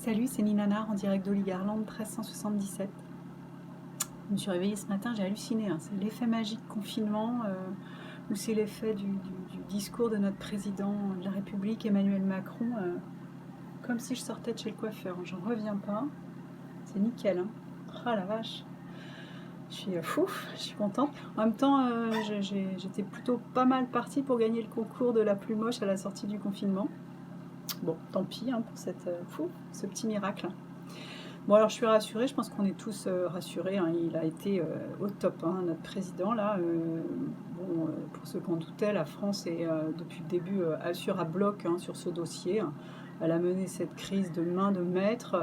Salut, c'est Ninanar en direct d'Oli Garland 1377. Je me suis réveillée ce matin, j'ai halluciné, hein. C'est l'effet magique confinement ou c'est l'effet du discours de notre président de la République, Emmanuel Macron, comme si je sortais de chez le coiffeur. J'en reviens pas. C'est nickel, hein. Ah la vache. Je suis fou, je suis contente. En même temps, j'étais plutôt pas mal partie pour gagner le concours de la plus moche à la sortie du confinement. Bon, tant pis hein, pour ce petit miracle. Bon, alors je suis rassurée, je pense qu'on est tous rassurés, hein. Il a été au top, hein, notre président là. Bon, pour ceux qui en doutaient, la France est depuis le début assure à bloc hein, sur ce dossier. Elle a mené cette crise de main de maître.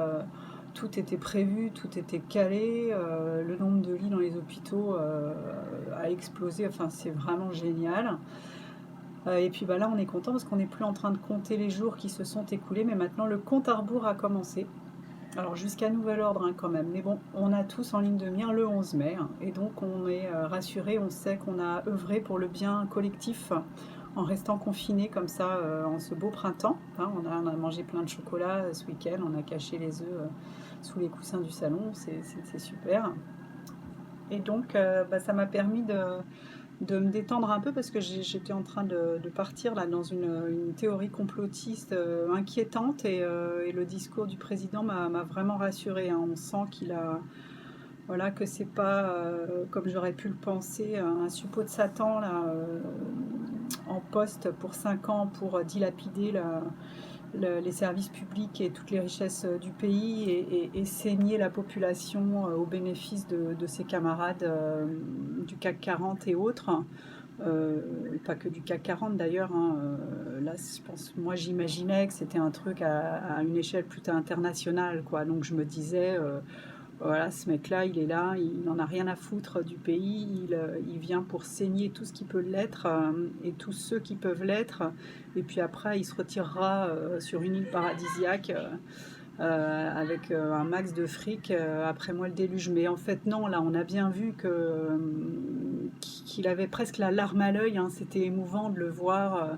Tout était prévu, tout était calé. Le nombre de lits dans les hôpitaux a explosé. Enfin, c'est vraiment génial. Et puis bah, là, on est content parce qu'on n'est plus en train de compter les jours qui se sont écoulés, mais maintenant le compte à rebours a commencé. Alors jusqu'à nouvel ordre hein, quand même, mais bon, on a tous en ligne de mire le 11 mai, hein, et donc on est rassuré, on sait qu'on a œuvré pour le bien collectif en restant confiné comme ça en ce beau printemps, hein. On a mangé plein de chocolat ce week-end, on a caché les œufs sous les coussins du salon, c'est super. Et donc bah, ça m'a permis de me détendre un peu parce que j'étais en train de partir là dans une théorie complotiste inquiétante et le discours du président m'a vraiment rassurée, hein. On sent qu'il a, voilà, que c'est pas comme j'aurais pu le penser, un suppôt de Satan là, en poste pour 5 ans pour dilapider les services publics et toutes les richesses du pays et saigner la population au bénéfice de ses camarades du CAC 40 et autres. Pas que du CAC 40 d'ailleurs, hein. Là, je pense, moi j'imaginais que c'était un truc à une échelle plutôt internationale, quoi. Donc je me disais, voilà, ce mec-là, il est là, il n'en a rien à foutre du pays, il vient pour saigner tout ce qui peut l'être et tous ceux qui peuvent l'être. Et puis après, il se retirera sur une île paradisiaque avec un max de fric, après moi le déluge. Mais en fait, non, là, on a bien vu qu'il avait presque la larme à l'œil, hein. C'était émouvant de le voir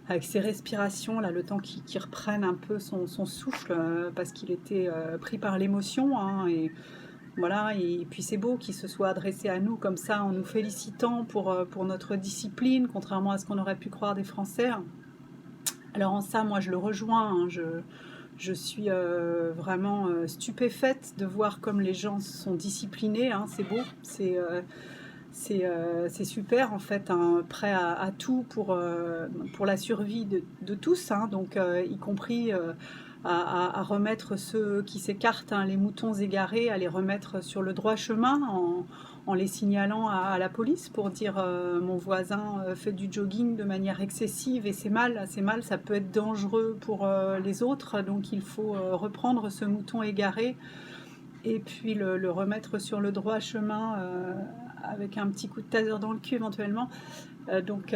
avec ses respirations, là, le temps qu'il reprenne un peu son souffle, parce qu'il était pris par l'émotion, hein, et voilà, et puis c'est beau qu'il se soit adressé à nous comme ça, en nous félicitant pour notre discipline, contrairement à ce qu'on aurait pu croire des Français. Alors en ça, moi, je le rejoins, hein. Je suis vraiment stupéfaite de voir comme les gens sont disciplinés, hein. C'est beau, c'est super en fait, hein, prêt à tout pour la survie de tous, hein, donc y compris à remettre ceux qui s'écartent, hein, les moutons égarés, à les remettre sur le droit chemin en les signalant à la police pour dire mon voisin fait du jogging de manière excessive et c'est mal, ça peut être dangereux pour les autres, donc il faut reprendre ce mouton égaré et puis le remettre sur le droit chemin avec un petit coup de taser dans le cul éventuellement. Donc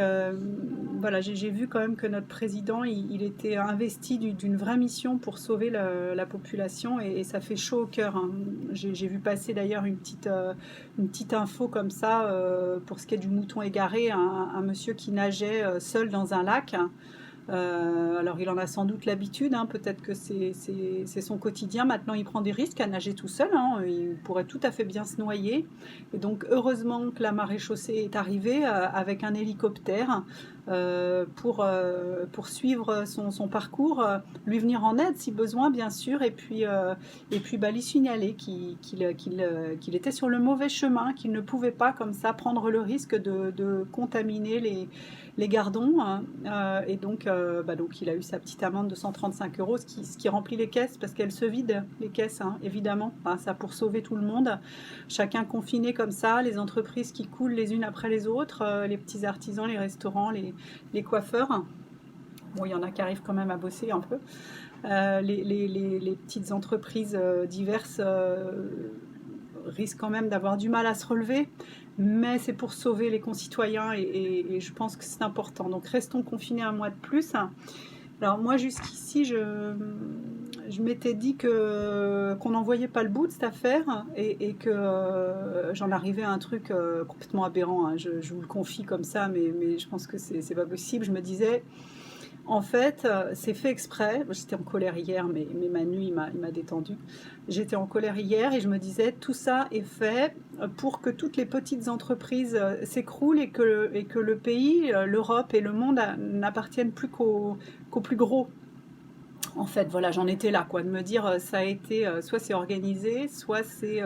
voilà, j'ai vu quand même que notre président, il était investi d'une vraie mission pour sauver la population et ça fait chaud au cœur, hein. J'ai vu passer d'ailleurs une petite info comme ça pour ce qui est du mouton égaré, un monsieur qui nageait seul dans un lac. Alors il en a sans doute l'habitude, hein, peut-être que c'est son quotidien. Maintenant il prend des risques à nager tout seul, hein, il pourrait tout à fait bien se noyer. Et donc heureusement que la marée chaussée est arrivée avec un hélicoptère pour suivre son parcours, lui venir en aide si besoin bien sûr, et puis bah, lui signaler qu'il était sur le mauvais chemin, qu'il ne pouvait pas comme ça prendre le risque de contaminer les gardons, hein. Et donc, donc il a eu sa petite amende de 135 euros, ce qui remplit les caisses parce qu'elles se vident, les caisses, hein, évidemment. Enfin, ça pour sauver tout le monde. Chacun confiné comme ça, les entreprises qui coulent les unes après les autres, les petits artisans, les restaurants, les coiffeurs. Bon, il y en a qui arrivent quand même à bosser un peu. Les petites entreprises diverses risquent quand même d'avoir du mal à se relever, mais c'est pour sauver les concitoyens et je pense que c'est important. Donc restons confinés un mois de plus. Alors moi jusqu'ici je m'étais dit qu'on n'en voyait pas le bout de cette affaire et que j'en arrivais à un truc complètement aberrant, hein. Je vous le confie comme ça, mais je pense que c'est pas possible. Je me disais En fait, c'est fait exprès. J'étais en colère hier, mais Manu, il m'a détendu. J'étais en colère hier et je me disais, tout ça est fait pour que toutes les petites entreprises s'écroulent et que le pays, l'Europe et le monde n'appartiennent plus qu'aux plus gros. En fait, voilà, j'en étais là, quoi, de me dire, ça a été, soit c'est organisé, soit c'est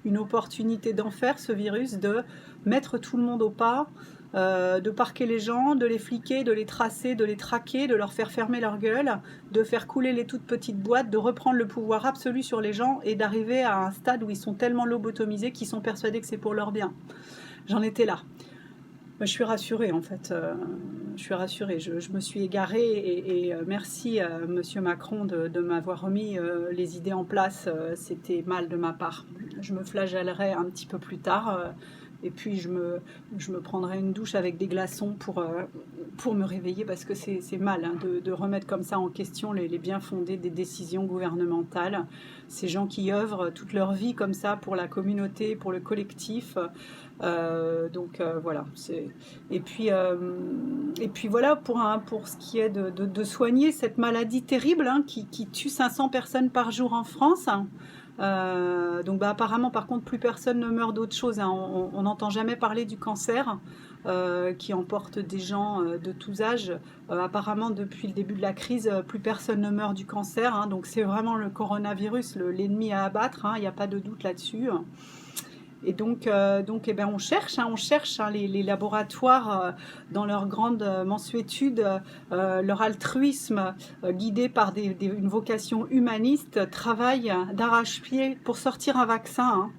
une opportunité d'enfer, ce virus, de mettre tout le monde au pas, de parquer les gens, de les fliquer, de les tracer, de les traquer, de leur faire fermer leur gueule, de faire couler les toutes petites boîtes, de reprendre le pouvoir absolu sur les gens et d'arriver à un stade où ils sont tellement lobotomisés qu'ils sont persuadés que c'est pour leur bien. J'en étais là. Moi, je suis rassurée en fait. Je suis rassurée. Je me suis égarée et merci à Monsieur Macron de m'avoir remis les idées en place. C'était mal de ma part. Je me flagellerai un petit peu plus tard et puis je me prendrai une douche avec des glaçons pour me réveiller parce que c'est mal hein, de remettre comme ça en question les bien fondés des décisions gouvernementales. Ces gens qui œuvrent toute leur vie comme ça pour la communauté, pour le collectif. Voilà. Et puis voilà pour ce qui est de soigner cette maladie terrible hein, qui tue 500 personnes par jour en France. Apparemment par contre plus personne ne meurt d'autre chose. Hein. On n'entend jamais parler du cancer qui emporte des gens de tous âges. Apparemment depuis le début de la crise, plus personne ne meurt du cancer. Hein. Donc c'est vraiment le coronavirus, l'ennemi à abattre. Hein. Il n'y a pas de doute là-dessus. Et donc on cherche hein, les laboratoires dans leur grande mansuétude, leur altruisme, guidé par une vocation humaniste, travaillent d'arrache-pied pour sortir un vaccin. Hein.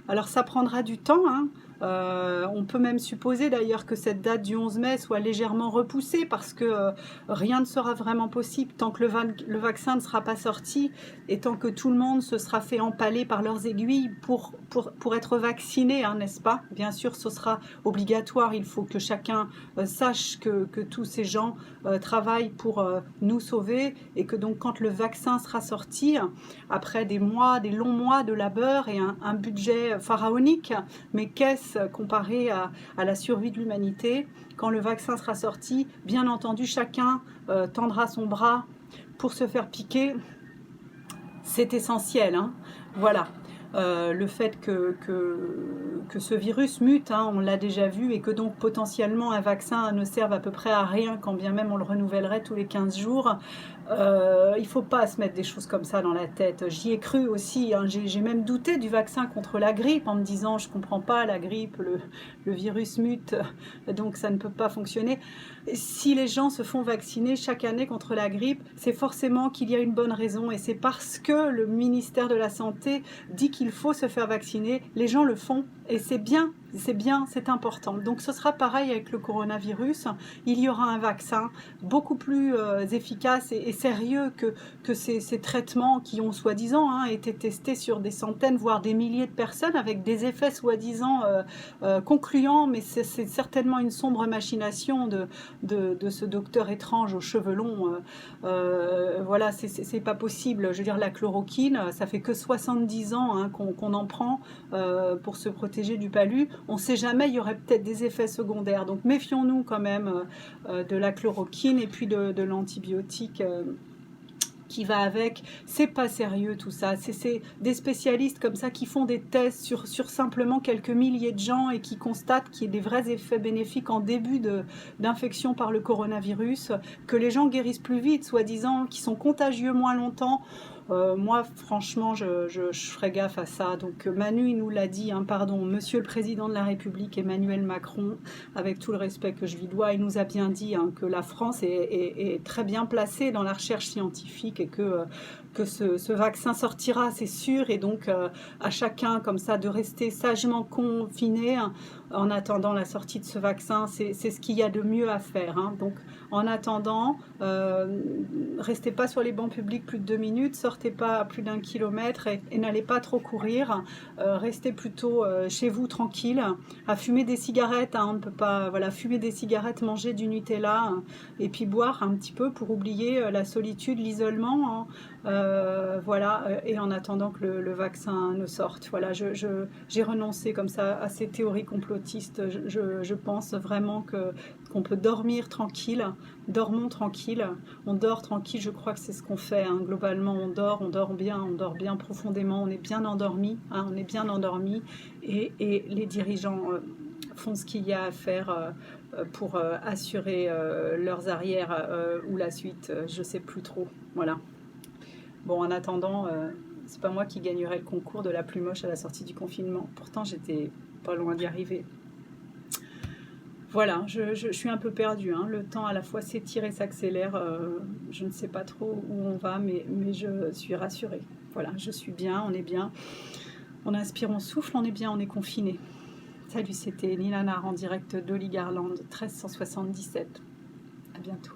Alors ça prendra du temps, hein. On peut même supposer d'ailleurs que cette date du 11 mai soit légèrement repoussée parce que rien ne sera vraiment possible tant que le vaccin ne sera pas sorti et tant que tout le monde se sera fait empaler par leurs aiguilles pour être vacciné, hein, n'est-ce pas? Bien sûr, ce sera obligatoire. Il faut que chacun sache que tous ces gens travaillent pour nous sauver et que donc quand le vaccin sera sorti, après des longs mois de labeur et un budget pharaonique, mais qu'est-ce comparé à la survie de l'humanité? Quand le vaccin sera sorti, bien entendu, chacun tendra son bras pour se faire piquer. C'est essentiel, hein. Voilà. Le fait que ce virus mute, hein, on l'a déjà vu, et que donc potentiellement un vaccin ne serve à peu près à rien, quand bien même on le renouvellerait tous les 15 jours. Il ne faut pas se mettre des choses comme ça dans la tête. J'y ai cru aussi, hein. J'ai même douté du vaccin contre la grippe en me disant je ne comprends pas la grippe, le virus mute, donc ça ne peut pas fonctionner. Si les gens se font vacciner chaque année contre la grippe, c'est forcément qu'il y a une bonne raison et c'est parce que le ministère de la Santé dit qu'il faut se faire vacciner, les gens le font et c'est bien, c'est important. Donc ce sera pareil avec le coronavirus, il y aura un vaccin beaucoup plus efficace et sérieux que ces traitements qui ont soi-disant hein, été testés sur des centaines voire des milliers de personnes avec des effets soi-disant concluants, mais c'est certainement une sombre machination de ce docteur étrange aux cheveux longs. Voilà, c'est pas possible. Je veux dire, la chloroquine, ça fait que 70 ans hein, qu'on en prend pour se protéger du palu. On ne sait jamais, il y aurait peut-être des effets secondaires. Donc méfions-nous quand même de la chloroquine et puis de l'antibiotique qui va avec. C'est pas sérieux tout ça. C'est des spécialistes comme ça qui font des tests sur simplement quelques milliers de gens et qui constatent qu'il y a des vrais effets bénéfiques en début d'infection par le coronavirus, que les gens guérissent plus vite, soi-disant, qui sont contagieux moins longtemps. Moi, franchement, je ferai gaffe à ça. Donc, Manu, il nous l'a dit, hein, pardon, Monsieur le Président de la République, Emmanuel Macron, avec tout le respect que je lui dois, il nous a bien dit hein, que la France est très bien placée dans la recherche scientifique et que ce vaccin sortira, c'est sûr. Et donc, à chacun, comme ça, de rester sagement confiné hein, en attendant la sortie de ce vaccin, c'est ce qu'il y a de mieux à faire. Hein. Donc, en attendant, restez pas sur les bancs publics plus de 2 minutes, sortez pas à plus d'1 kilomètre et n'allez pas trop courir. Restez plutôt chez vous tranquille, à fumer des cigarettes. Hein, on ne peut pas, voilà, fumer des cigarettes, manger du Nutella hein, et puis boire un petit peu pour oublier la solitude, l'isolement. Hein, et en attendant que le vaccin ne sorte. Voilà, j'ai renoncé comme ça à ces théories complotistes complotiste. Je pense vraiment qu'on peut dormir tranquille, dormons tranquille, on dort tranquille, je crois que c'est ce qu'on fait, hein. Globalement on dort bien profondément, on est bien endormi, hein, on est bien endormi, et les dirigeants font ce qu'il y a à faire pour assurer leurs arrières ou la suite, je sais plus trop, voilà. Bon, en attendant, c'est pas moi qui gagnerai le concours de la plus moche à la sortie du confinement. Pourtant, j'étais pas loin d'y arriver. Voilà, je suis un peu perdue, hein. Le temps à la fois s'étire et s'accélère. Je ne sais pas trop où on va, mais je suis rassurée. Voilà, je suis bien, on est bien. On inspire, on souffle, on est bien, on est confiné. Salut, c'était Nina Nar en direct d'Holly Garland, 1377. À bientôt.